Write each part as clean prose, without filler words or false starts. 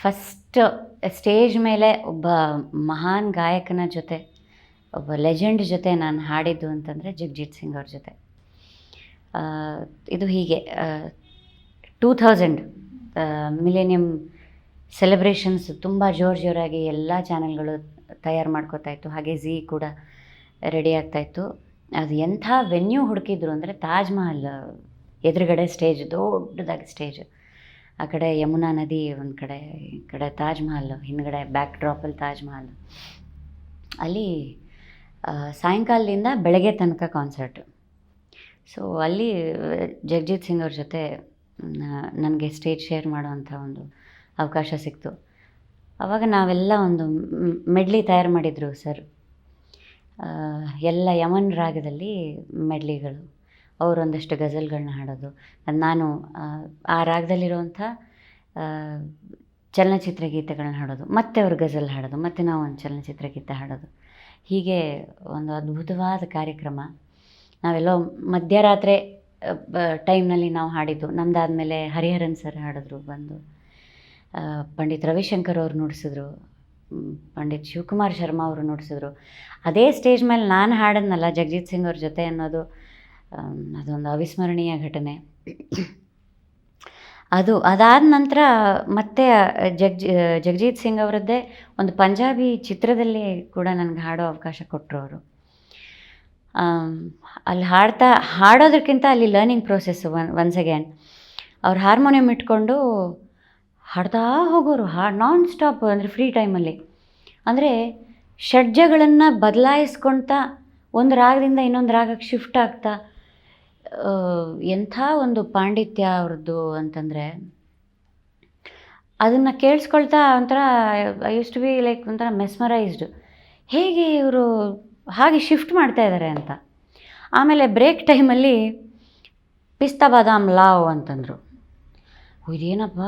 First stage ಮೇಲೆ ಒಬ್ಬ ಮಹಾನ್ ಗಾಯಕನ ಜೊತೆ, ಒಬ್ಬ ಲೆಜೆಂಡ್ ಜೊತೆ ನಾನು ಹಾಡಿದ್ದು ಅಂತಂದರೆ ಜಗಜೀತ್ ಸಿಂಗ್ ಅವ್ರ ಜೊತೆ. ಇದು ಹೀಗೆ 2000 ಮಿಲೇನಿಯಮ್ ಸೆಲೆಬ್ರೇಷನ್ಸ್ ತುಂಬ ಜೋರಾಗಿ ಎಲ್ಲ ಚಾನೆಲ್ಗಳು ತಯಾರು ಮಾಡ್ಕೋತಾ ಇತ್ತು. ಹಾಗೆ ಝೀ ಕೂಡ ರೆಡಿ ಆಗ್ತಾಯಿತ್ತು. ಅದು ಎಂಥ ವೆನ್ಯೂ ಹುಡುಕಿದ್ರು ಅಂದರೆ ತಾಜ್ ಮಹಲ್ ಎದುರುಗಡೆ ಸ್ಟೇಜ್, ದೊಡ್ಡದಾಗಿ ಸ್ಟೇಜ್. ಆ ಕಡೆ ಯಮುನಾ ನದಿ ಒಂದು ಕಡೆ, ಈ ಕಡೆ ತಾಜ್ ಮಹಲ್, ಹಿಂದ್ಗಡೆ ಬ್ಯಾಕ್ ಡ್ರಾಪಲ್ಲಿ ತಾಜ್ ಮಹಲ್. ಅಲ್ಲಿ ಸಾಯಂಕಾಲದಿಂದ ಬೆಳಗ್ಗೆ ತನಕ ಕಾನ್ಸರ್ಟ್. ಸೊ ಅಲ್ಲಿ ಜಗಜೀತ್ ಸಿಂಗ್ ಅವ್ರ ಜೊತೆ ನನಗೆ ಸ್ಟೇಜ್ ಶೇರ್ ಮಾಡೋವಂಥ ಒಂದು ಅವಕಾಶ ಸಿಕ್ತು. ಆವಾಗ ನಾವೆಲ್ಲ ಒಂದು ಮೆಡ್ಲಿ ತಯಾರು ಮಾಡಿದರು ಸರ್. ಎಲ್ಲ ಯಮನ್ ರಾಗದಲ್ಲಿ ಮೆಡ್ಲಿಗಳು, ಅವರೊಂದಷ್ಟು ಗಜಲ್ಗಳನ್ನ ಹಾಡೋದು, ನಾನು ಆ ರಾಗದಲ್ಲಿರುವಂಥ ಚಲನಚಿತ್ರ ಗೀತೆಗಳನ್ನ ಹಾಡೋದು, ಮತ್ತು ಅವ್ರು ಗಜಲ್ ಹಾಡೋದು, ಮತ್ತು ನಾವು ಒಂದು ಚಲನಚಿತ್ರ ಗೀತೆ ಹಾಡೋದು. ಹೀಗೆ ಒಂದು ಅದ್ಭುತವಾದ ಕಾರ್ಯಕ್ರಮ. ನಾವೆಲ್ಲೋ ಮಧ್ಯರಾತ್ರಿ ಟೈಮ್ನಲ್ಲಿ ನಾವು ಹಾಡಿದ್ದು. ನಮ್ಮದಾದಮೇಲೆ ಹರಿಹರನ್ ಸರ್ ಹಾಡಿದ್ರು ಬಂದು, ಪಂಡಿತ್ ರವಿಶಂಕರ್ ಅವರು ನುಡಿಸಿದ್ರು, ಪಂಡಿತ್ ಶಿವಕುಮಾರ್ ಶರ್ಮಾ ಅವರು ನುಡಿಸಿದ್ರು. ಅದೇ ಸ್ಟೇಜ್ ಮೇಲೆ ನಾನು ಹಾಡದ್ನಲ್ಲ ಜಗಜೀತ್ ಸಿಂಗ್ ಅವ್ರ ಜೊತೆ ಅನ್ನೋದು ಅದೊಂದು ಅವಿಸ್ಮರಣೀಯ ಘಟನೆ. ಅದಾದ ನಂತರ ಮತ್ತೆ ಜಗಜೀತ್ ಸಿಂಗ್ ಅವರದ್ದೇ ಒಂದು ಪಂಜಾಬಿ ಚಿತ್ರದಲ್ಲಿ ಕೂಡ ನನಗೆ ಹಾಡೋ ಅವಕಾಶ ಕೊಟ್ಟರು ಅವರು. ಅಲ್ಲಿ ಹಾಡೋದಕ್ಕಿಂತ ಅಲ್ಲಿ ಲರ್ನಿಂಗ್ ಪ್ರೋಸೆಸ್ಸು. ಒನ್ಸ್ ಅಗೇನ್ ಅವ್ರು ಹಾರ್ಮೋನಿಯಂ ಇಟ್ಕೊಂಡು ಹಾಡ್ತಾ ಹೋಗೋರು, ನಾನ್ ಸ್ಟಾಪ್. ಅಂದರೆ ಫ್ರೀ ಟೈಮಲ್ಲಿ ಅಂದರೆ ಷಡ್ಜಗಳನ್ನು ಬದಲಾಯಿಸ್ಕೊಳ್ತಾ ಒಂದು ರಾಗದಿಂದ ಇನ್ನೊಂದು ರಾಗಕ್ಕೆ ಶಿಫ್ಟ್ ಆಗ್ತಾ, ಎಂಥ ಒಂದು ಪಾಂಡಿತ್ಯ ಅವ್ರದ್ದು ಅಂತಂದರೆ ಅದನ್ನು ಕೇಳಿಸ್ಕೊಳ್ತಾ ಒಂಥರ I use to be like ಒಂಥರ ಮೆಸ್ಮರೈಸ್ಡ್. ಹೇಗೆ ಇವರು ಹಾಗೆ ಶಿಫ್ಟ್ ಮಾಡ್ತಾಯಿದ್ದಾರೆ ಅಂತ. ಆಮೇಲೆ ಬ್ರೇಕ್ ಟೈಮಲ್ಲಿ ಪಿಸ್ತಾ ಬಾದಾಮ್ ಲಾವ್ ಅಂತಂದರು. ಇದೇನಪ್ಪ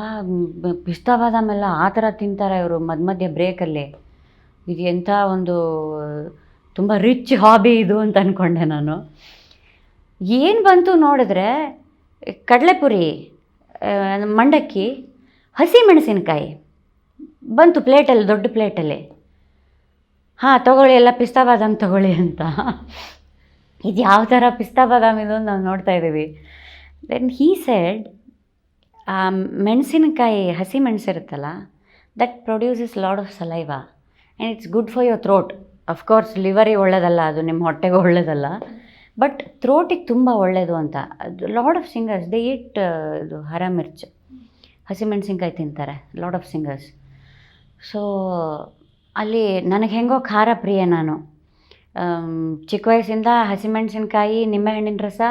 ಪಿಸ್ತಾ ಬಾದಾಮ್ ಎಲ್ಲ ಆ ಥರ ತಿಂತಾರೆ ಇವರು ಮಧ್ಯ ಬ್ರೇಕಲ್ಲಿ, ಇದು ಎಂಥ ಒಂದು ತುಂಬ ರಿಚ್ ಹಾಬಿ ಇದು ಅಂತ ಅಂದ್ಕೊಂಡೆ ನಾನು. ಏನು ಬಂತು ನೋಡಿದ್ರೆ ಕಡಲೆಪುರಿ, ಮಂಡಕ್ಕಿ, ಹಸಿ ಮೆಣಸಿನಕಾಯಿ ಬಂತು ಪ್ಲೇಟಲ್ಲಿ, ದೊಡ್ಡ ಪ್ಲೇಟಲ್ಲಿ. ತೊಗೊಳ್ಳಿ ಎಲ್ಲ ಪಿಸ್ತಾ ಬಾದಾಮ್ ತೊಗೊಳ್ಳಿ ಅಂತ. ಇದು ಯಾವ ಥರ ಪಿಸ್ತಾ ಬಾದಾಮ್ ಇದು ನಾವು ನೋಡ್ತಾ ಇದ್ದೀವಿ. ದೆನ್ ಹೀ ಸೆಡ್, ಮೆಣಸಿನಕಾಯಿ, ಹಸಿ ಮೆಣಸಿರುತ್ತಲ್ಲ, that produces lot of saliva and it's good for your throat. Of course ಲಿವರಿಗೆ ಒಳ್ಳೆಯದಲ್ಲ, ಅದು ನಿಮ್ಮ ಹೊಟ್ಟೆಗೆ ಒಳ್ಳೆಯದಲ್ಲ, ಬಟ್ ಥ್ರೋಟಿಗೆ ತುಂಬ ಒಳ್ಳೆಯದು ಅಂತ. Lot of singers they eat ಇದು ಹರ ಮಿರ್ಚ್, ಹಸಿಮೆಣ್ಸಿನ್ಕಾಯಿ ತಿಂತಾರೆ ಲಾಡ್ ಆಫ್ ಸಿಂಗರ್ಸ್. ಸೊ ಅಲ್ಲಿ ನನಗೆ ಹೆಂಗೋ ಖಾರ ಪ್ರಿಯ ನಾನು. ಚಿಕ್ಕ ವಯಸ್ಸಿಂದ ಹಸಿಮೆಣ್ಸಿನ್ಕಾಯಿ, ನಿಂಬೆಹಣ್ಣಿನ ರಸ,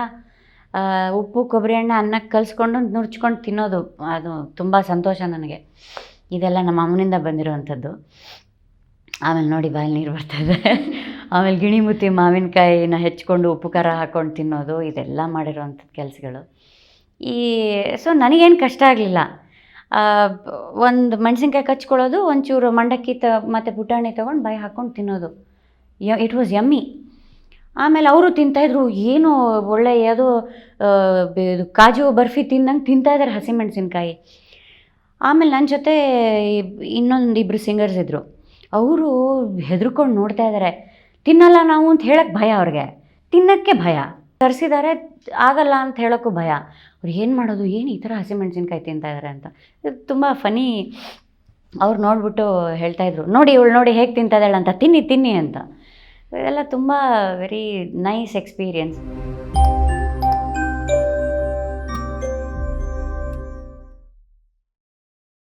ಉಪ್ಪು, ಕೊಬ್ಬರಿ ಎಣ್ಣೆ ಅನ್ನಕ್ಕೆ ಕಲಿಸ್ಕೊಂಡು ನುರ್ಚ್ಕೊಂಡು ತಿನ್ನೋದು, ಅದು ತುಂಬ ಸಂತೋಷ ನನಗೆ. ಇದೆಲ್ಲ ನಮ್ಮ ಅಮ್ಮನಿಂದ ಬಂದಿರೋವಂಥದ್ದು. ಆಮೇಲೆ ನೋಡಿ ಬಾಯಲ್ಲಿ ನೀರು ಬರ್ತಾಯಿದೆ. ಆಮೇಲೆ ಗಿಣಿಮುತ್ತಿ ಮಾವಿನಕಾಯಿನ ಹೆಚ್ಕೊಂಡು ಉಪ್ಪು ಖಾರ ಹಾಕ್ಕೊಂಡು ತಿನ್ನೋದು, ಇದೆಲ್ಲ ಮಾಡಿರೋವಂಥದ್ದು ಕೆಲಸಗಳು. ಸೊ ನನಗೇನು ಕಷ್ಟ ಆಗಲಿಲ್ಲ. ಒಂದು ಮೆಣಸಿನ್ಕಾಯಿ ಕಚ್ಕೊಳ್ಳೋದು, ಒಂಚೂರು ಮಂಡಕ್ಕಿ ಮತ್ತು ಪುಟಾಣಿ ತೊಗೊಂಡು ಬಾಯಿ ಹಾಕ್ಕೊಂಡು ತಿನ್ನೋದು. It was yummy. ಆಮೇಲೆ ಅವರು ತಿಂತಾಯಿದ್ರು, ಏನು ಒಳ್ಳೆ ಯಾವುದೋ ಇದು ಕಾಜು ಬರ್ಫಿ ತಿಂದಂಗೆ ತಿಂತಾಯಿದ್ದಾರೆ ಹಸಿಮೆಣಸಿನ್ಕಾಯಿ. ಆಮೇಲೆ ನನ್ನ ಜೊತೆ ಇನ್ನೊಂದಿಬ್ಬರು ಸಿಂಗರ್ಸ್ ಇದ್ದರು. ಅವರು ಹೆದರ್ಕೊಂಡು ನೋಡ್ತಾ ಇದ್ದಾರೆ. ತಿನ್ನಲ್ಲ ನಾವು ಅಂತ ಹೇಳೋಕ್ಕೆ ಭಯ ಅವ್ರಿಗೆ, ತಿನ್ನೋಕ್ಕೆ ಭಯ. ತರಿಸಿದ್ದಾರೆ, ಆಗಲ್ಲ ಅಂತ ಹೇಳೋಕ್ಕೂ ಭಯ. ಅವ್ರು ಏನು ಮಾಡೋದು, ಏನು ಈ ಥರ ಹಸಿಮೆಣ್ಸಿನ್ಕಾಯಿ ತಿಂತಾಯಿದ್ದಾರೆ ಅಂತ. ಇದು ತುಂಬ ಫನಿ. ಅವ್ರು ನೋಡಿಬಿಟ್ಟು ಹೇಳ್ತಾಯಿದ್ರು, ನೋಡಿ ಇವಳು ನೋಡಿ ಹೇಗೆ ತಿಂತಾಯಿದ್ದಾಳೆ ಅಂತ, ತಿನ್ನಿ ಅಂತ. ಇದೆಲ್ಲ ತುಂಬ ವೆರಿ ನೈಸ್ ಎಕ್ಸ್ಪೀರಿಯನ್ಸ್.